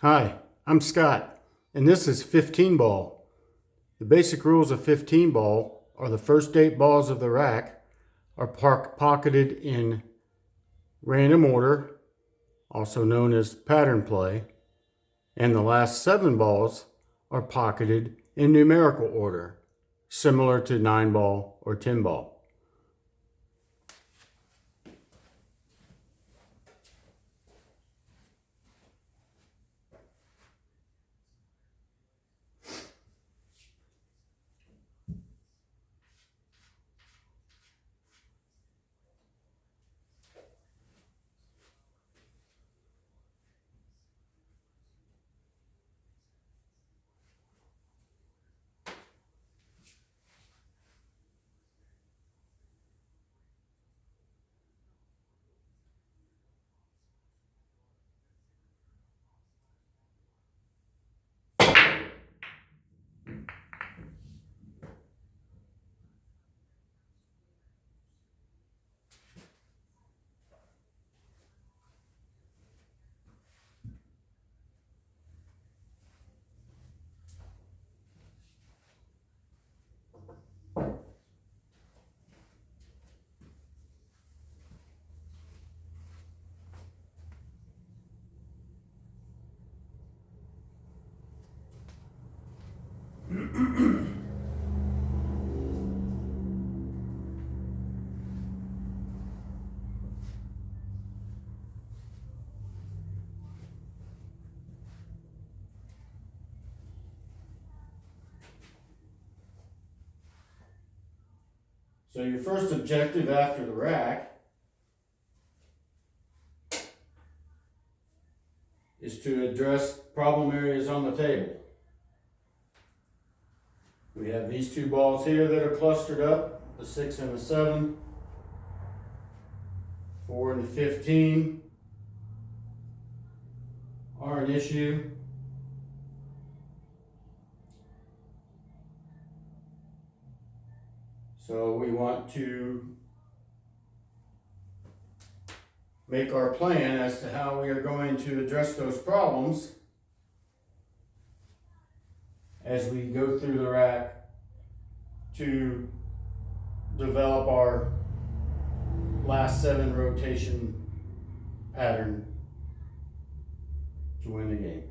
Hi, I'm Scott, and this is 15 ball. The basic rules of 15 ball are the first 8 balls of the rack are pocketed in random order, also known as pattern play, and the last 7 balls are pocketed in numerical order, similar to 9 ball or 10 ball. So your first objective after the rack is to address problem areas on the table. We have these 2 balls here that are clustered up, the 6 and the 7, 4 and the 15 are an issue. So we want to make our plan as to how we are going to address those problems as we go through the rack to develop our last 7 rotation pattern to win the game.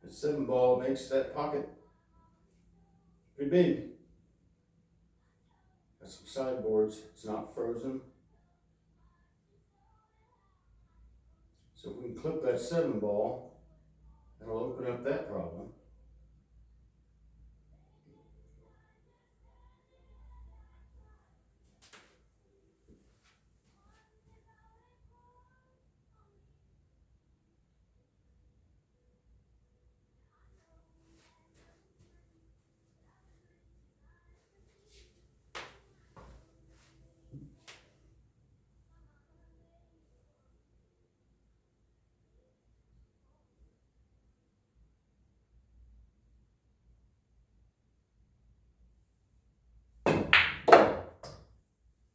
The 7 ball makes that pocket pretty big. Got some sideboards, it's not frozen. So if we can clip that 7 ball, that'll open up that problem.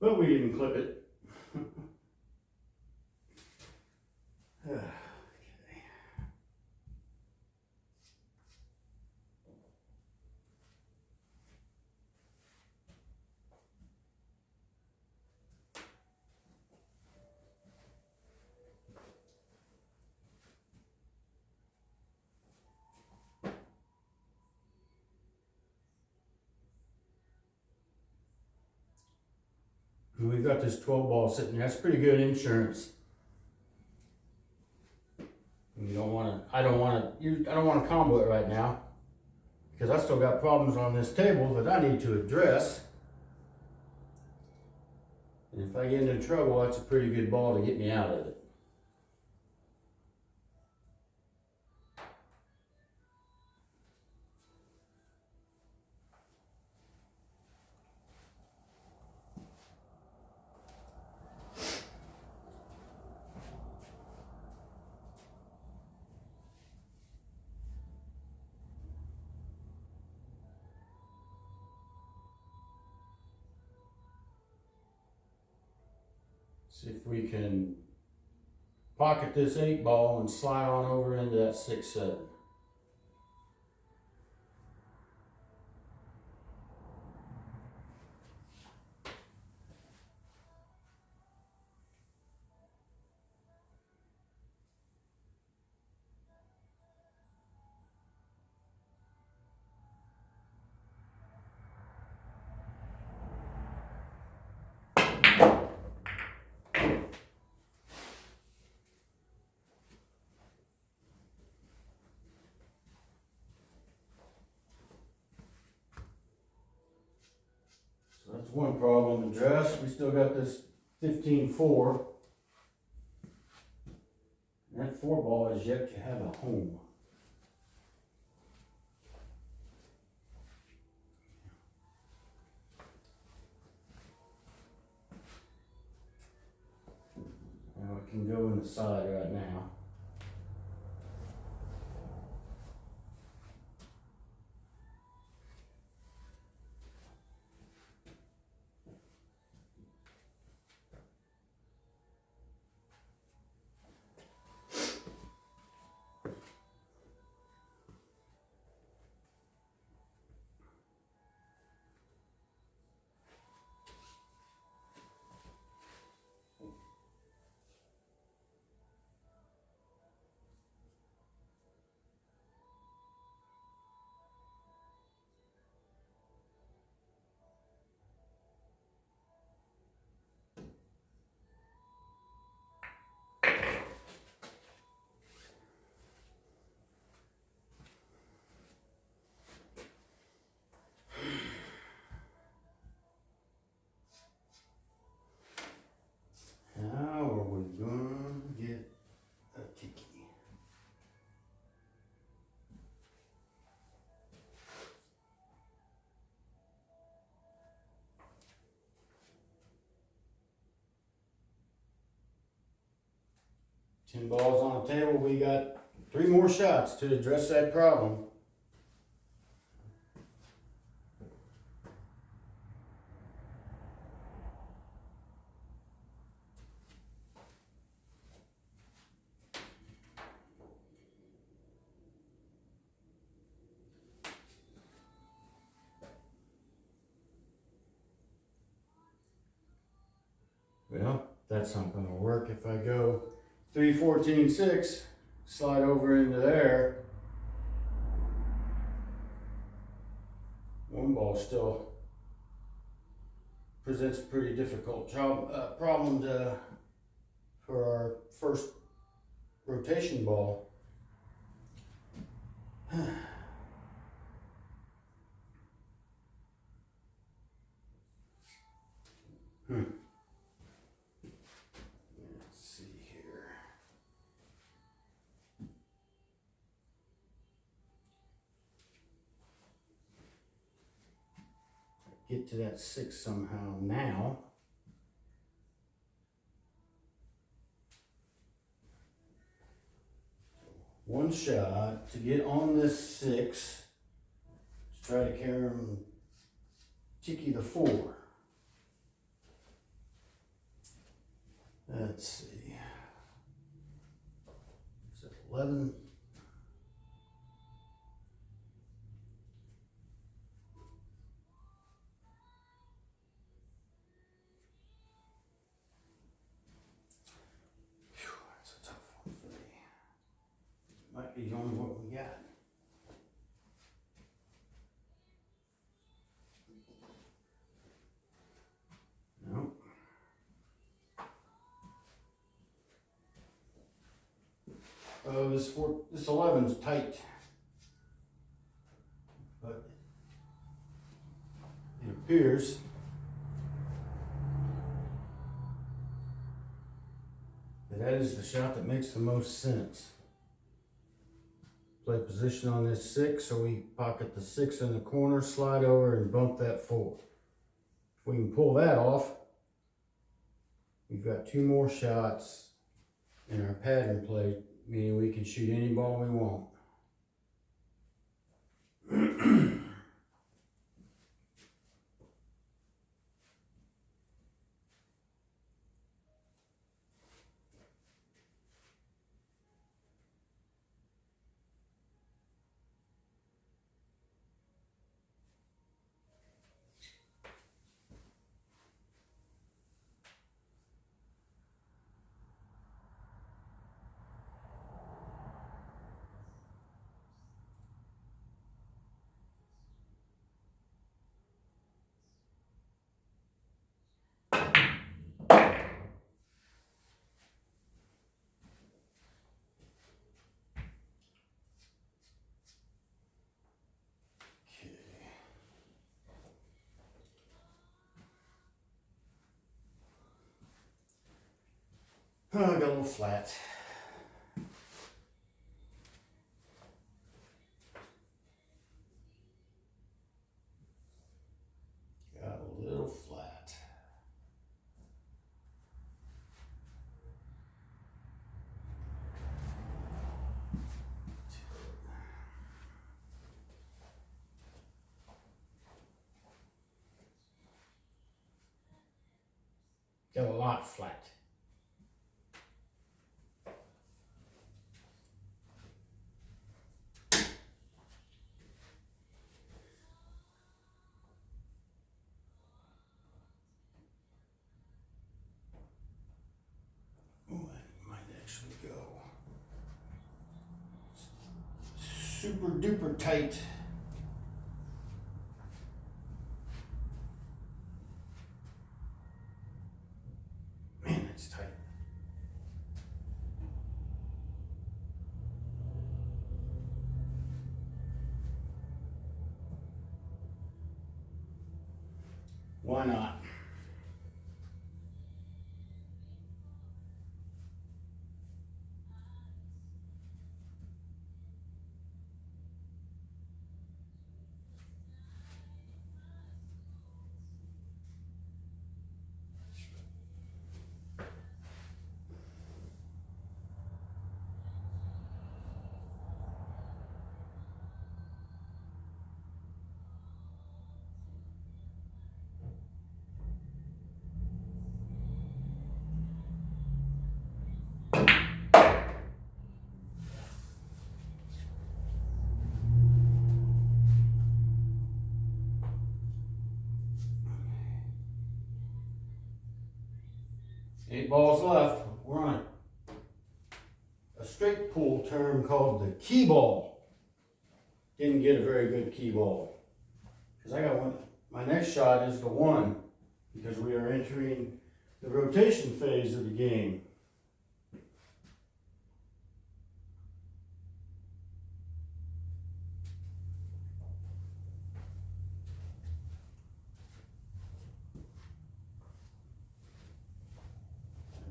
But we didn't clip it. And we've got this 12 ball sitting there. That's pretty good insurance. You don't want to. I don't want to combo it right now because I still got problems on this table that I need to address. And if I get into trouble, that's a pretty good ball to get me out of it. See if we can pocket this 8 ball and slide on over into that 6-7. So that's one problem addressed. We still got this 15-4. And that 4 ball is yet to have a home. Now it can go in the side right now. How are we going to get a tiki? Ten balls on the table. We got 3 more shots to address that problem. Well, that's not going to work. If I go 3, 14, 6, slide over into there, 1 ball still presents a pretty difficult problem for our first rotation ball. Let's see here. Get to that 6 somehow now. One shot to get on this 6. Let's try to carry him tiki the 4. Let's see. Is it 11? That's a tough one for me. Might be only what we got. Nope. Oh, this 11's tight, but it appears that is the shot that makes the most sense. Play position on this 6, so we pocket the 6 in the corner, slide over and bump that 4. If we can pull that off, we've got 2 more shots in our pattern play, meaning we can shoot any ball we want. Oh, I got a little flat. Got a little flat. Got a lot flat. Oh, that might actually go super duper tight. Man, it's tight. Why not? Eight balls left. We're on a straight pool term called the key ball. Didn't get a very good key ball. Because I got one. My next shot is the 1, because we are entering the rotation phase of the game.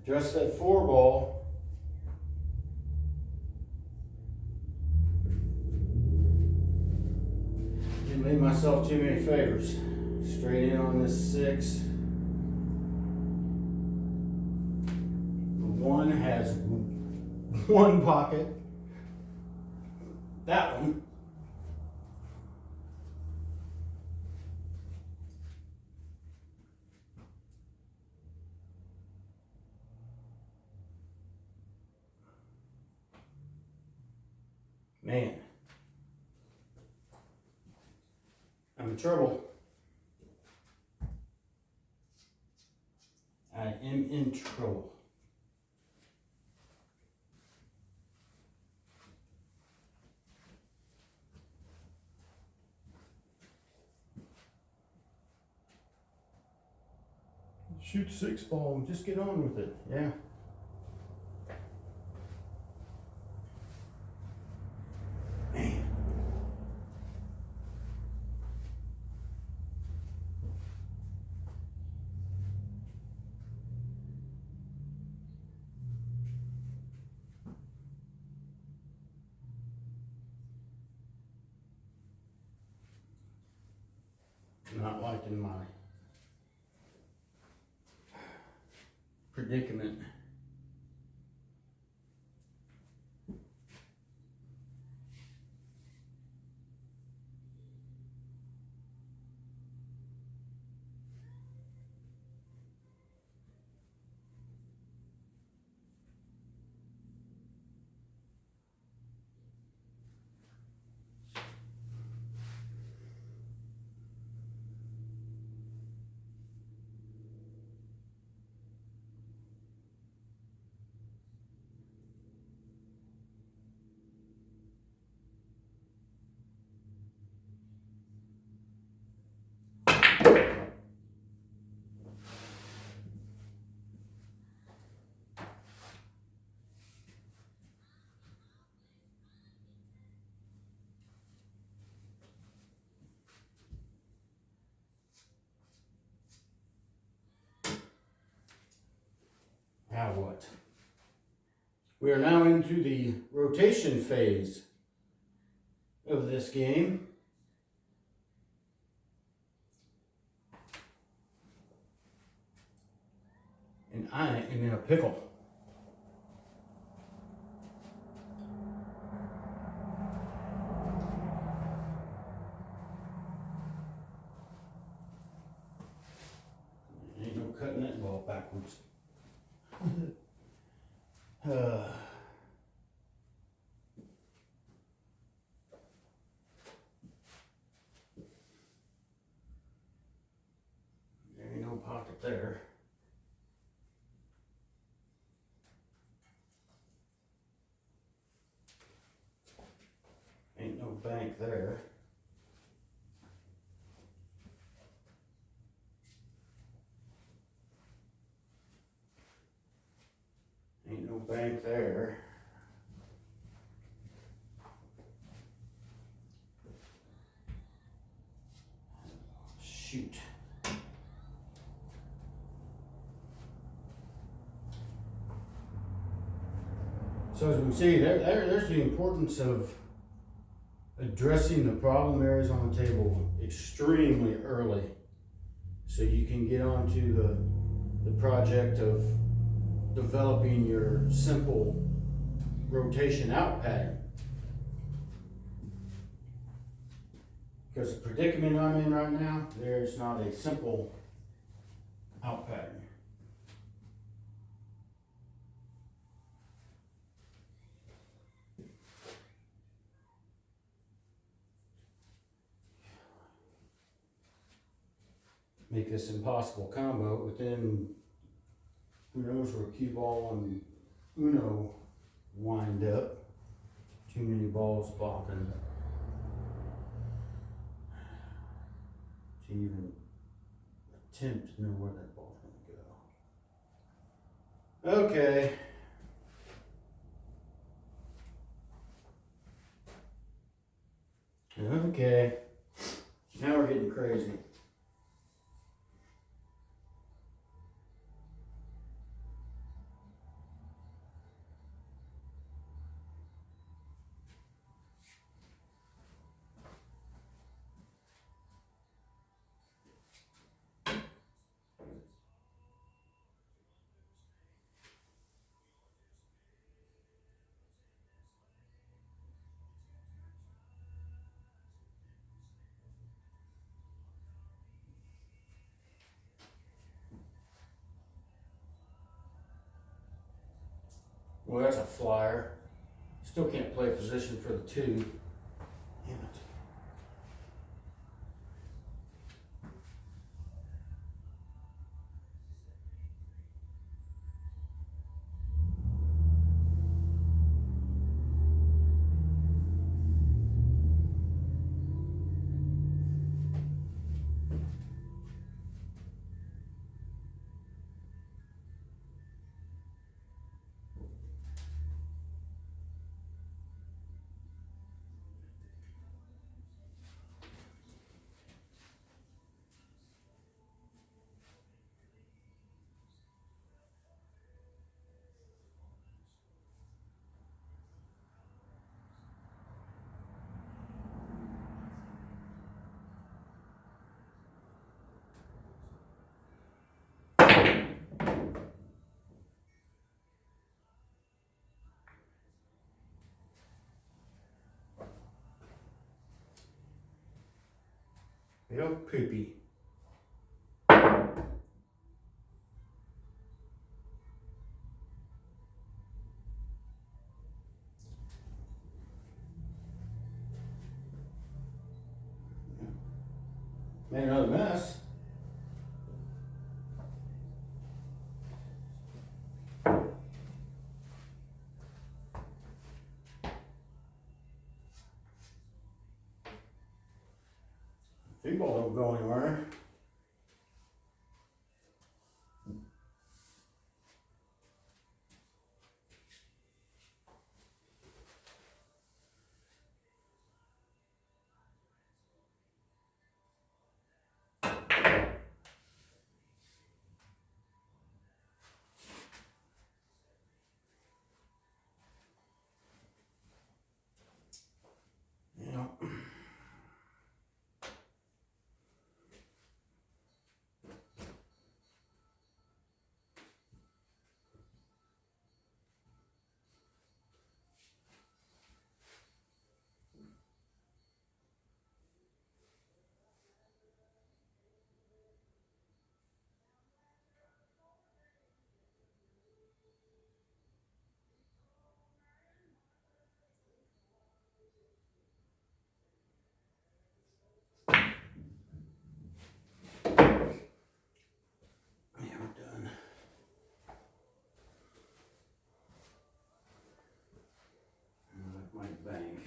Adjust that 4 ball. Didn't leave myself too many favors. Straight in on this 6. The 1 has 1 pocket. That one. Man, I'm in trouble. I am in trouble. Shoot 6 ball and just get on with it. Yeah. liking my predicament. Now what? We are now into the rotation phase of this game. And I am in a pickle. Ain't no cutting that ball backwards. There ain't no pocket there. Ain't no bank there. Ain't no bank there. Shoot. So as we can see, there's the importance of addressing the problem areas on the table extremely early, so you can get onto the project of developing your simple rotation out pattern. Because the predicament I'm in right now, there's not a simple out pattern. Make this impossible combo, but then who knows where cue ball and Uno wind up. Too many balls blocking to even attempt to know where that ball's going to go. Okay. Okay. Now we're getting crazy. Well, that's a flyer. Still can't play position for the two. Damn it. Real poopy. Made another mess. Big ball don't go anywhere. Yeah. Yeah, we're done. My bank.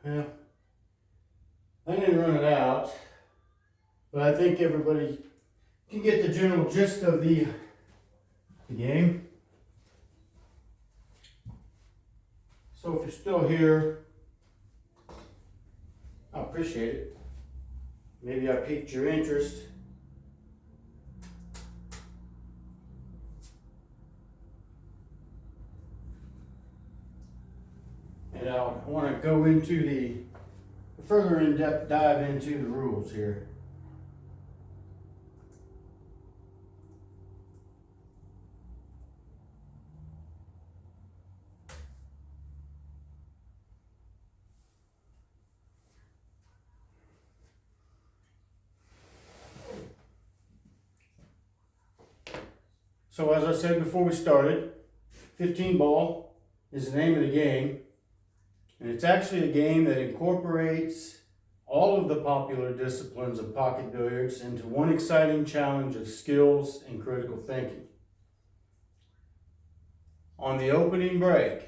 Well, I didn't run it out, but I think everybody can get the general gist of the game. So if you're still here, I appreciate it. Maybe I piqued your interest. And I want to go into the further in-depth dive into the rules here. So as I said before we started, 15 ball is the name of the game. And it's actually a game that incorporates all of the popular disciplines of pocket billiards into one exciting challenge of skills and critical thinking. On the opening break,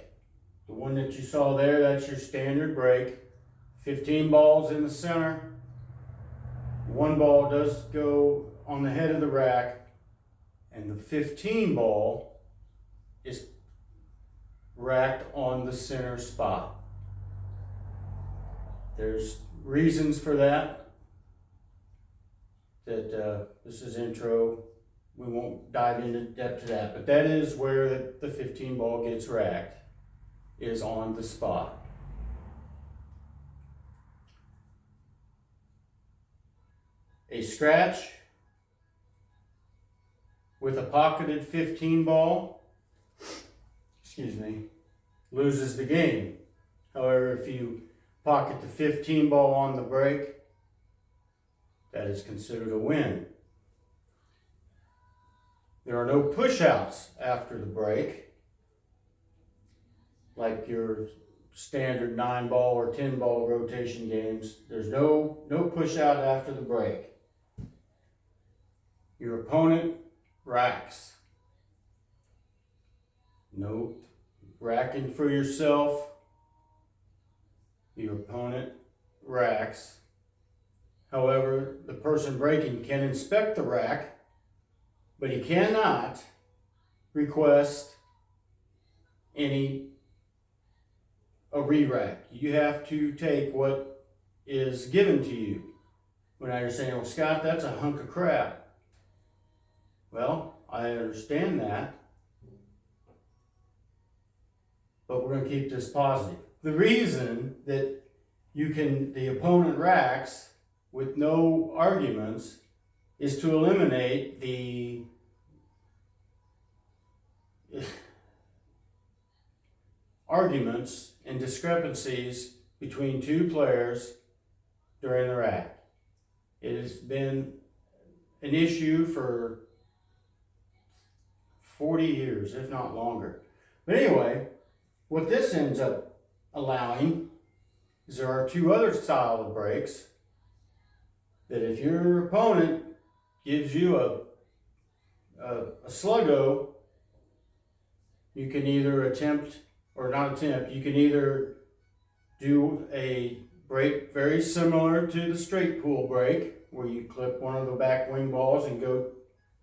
the one that you saw there, that's your standard break. 15 balls in the center. One ball does go on the head of the rack, and the 15 ball is racked on the center spot. There's reasons for that. This is intro. We won't dive into depth to that, but that is where the 15 ball gets racked, is on the spot. A scratch with a pocketed 15 ball, loses the game. However, if you pocket the 15 ball on the break, that is considered a win. There are no push-outs after the break, like your standard 9-ball or 10-ball rotation games. There's no push-out after the break. Your opponent racks. No racking for yourself. Your opponent racks. However, the person breaking can inspect the rack, but he cannot request a re-rack. You have to take what is given to you. When you're saying, "Oh, Scott, that's a hunk of crap." Well, I understand that, but we're going to keep this positive. The reason that the opponent racks with no arguments is to eliminate the arguments and discrepancies between two players during the rack. It has been an issue for 40 years, if not longer. But anyway, what this ends up allowing is there are two other style of breaks that if your opponent gives you a sluggo, you can either you can either do a break very similar to the straight pool break, where you clip one of the back wing balls and go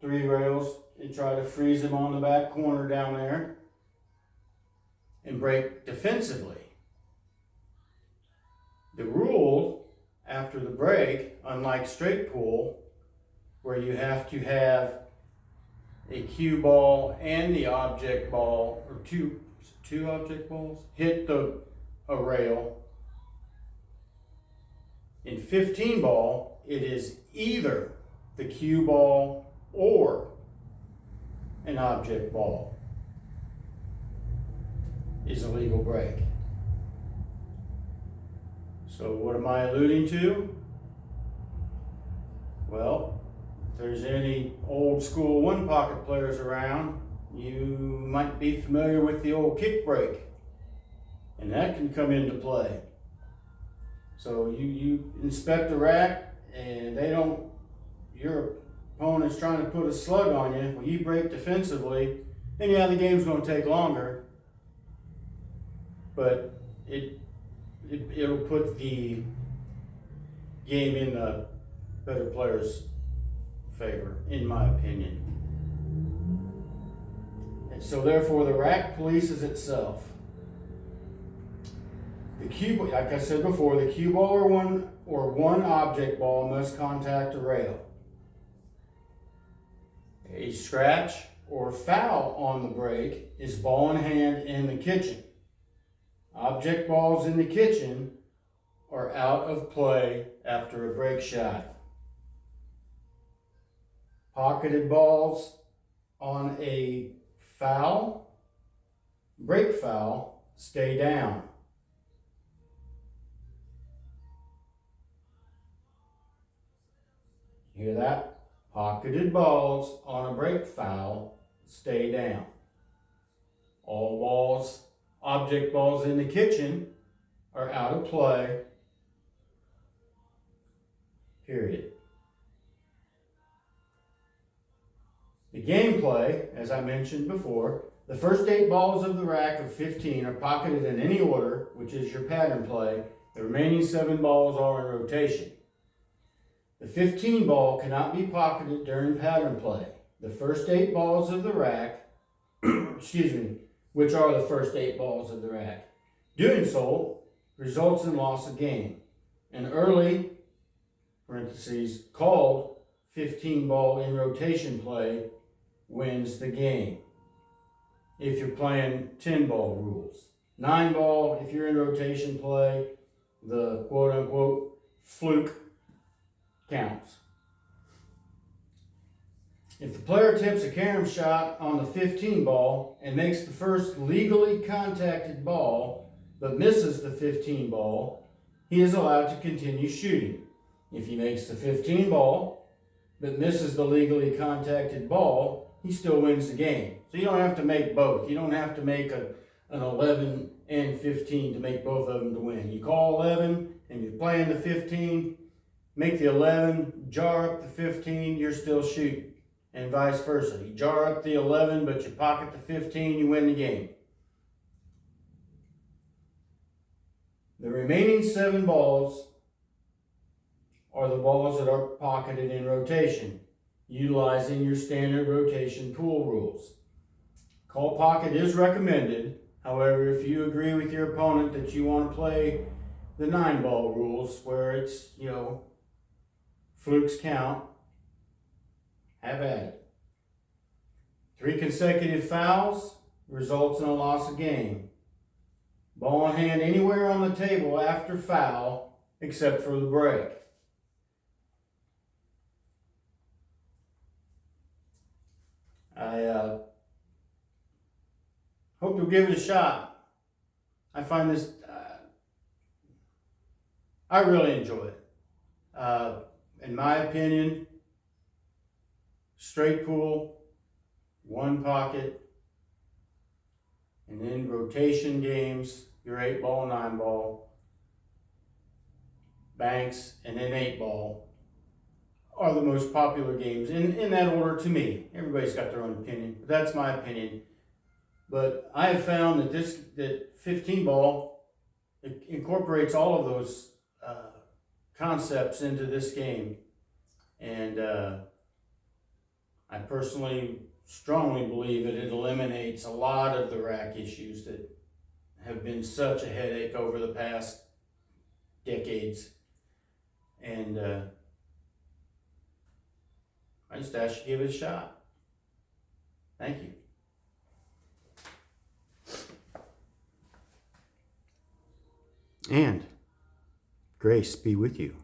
3 rails and try to freeze him on the back corner down there and break defensively. The rule after the break, unlike straight pool, where you have to have a cue ball and the object ball, or two object balls, hit a rail. In 15 ball, it is either the cue ball or an object ball is a legal break. So what am I alluding to? Well, if there's any old school one pocket players around, you might be familiar with the old kick break, and that can come into play. So you inspect the rack and your opponent's trying to put a slug on you. Well, you break defensively, and yeah, the game's going to take longer, but it'll put the game in the better player's favor, in my opinion. And so therefore the rack polices itself. The cue, like I said before, the cue ball or one object ball must contact a rail. A scratch or foul on the break is ball in hand in the kitchen. Object balls in the kitchen are out of play after a break shot. Pocketed balls on a foul, break foul, stay down. Hear that? Pocketed balls on a break foul, stay down. All balls, object balls in the kitchen are out of play, period. The gameplay, as I mentioned before, the first 8 balls of the rack of 15 are pocketed in any order, which is your pattern play. The remaining 7 balls are in rotation. The 15 ball cannot be pocketed during pattern play. The first 8 balls of the rack, which are the first 8 balls of the rack. Doing so results in loss of game. An early, parentheses, called 15 ball in rotation play wins the game. If you're playing 10 ball rules. 9 ball, if you're in rotation play, the quote unquote fluke counts. If the player attempts a carom shot on the 15 ball and makes the first legally contacted ball but misses the 15 ball, he is allowed to continue shooting. If he makes the 15 ball but misses the legally contacted ball, he still wins the game. So you don't have to make both. You don't have to make an 11 and 15 to make both of them to win. You call 11 and you're playing the 15, make the 11, jar up the 15, you're still shooting. And vice versa. You jar up the 11, but you pocket the 15, you win the game. The remaining 7 balls are the balls that are pocketed in rotation, utilizing your standard rotation pool rules. Call pocket is recommended. However, if you agree with your opponent that you want to play the 9 ball rules where it's, flukes count, have at it. 3 consecutive fouls results in a loss of game. Ball in hand anywhere on the table after foul except for the break. I hope you'll give it a shot. I find this, I really enjoy it. In my opinion, straight pool, 1 pocket, and then rotation games, your 8 ball, 9 ball, banks, and then 8 ball are the most popular games in that order to me. Everybody's got their own opinion, but that's my opinion. But I have found that 15 ball incorporates all of those concepts into this game, and I personally strongly believe that it eliminates a lot of the rack issues that have been such a headache over the past decades. And I just ask you to give it a shot. Thank you. And grace be with you.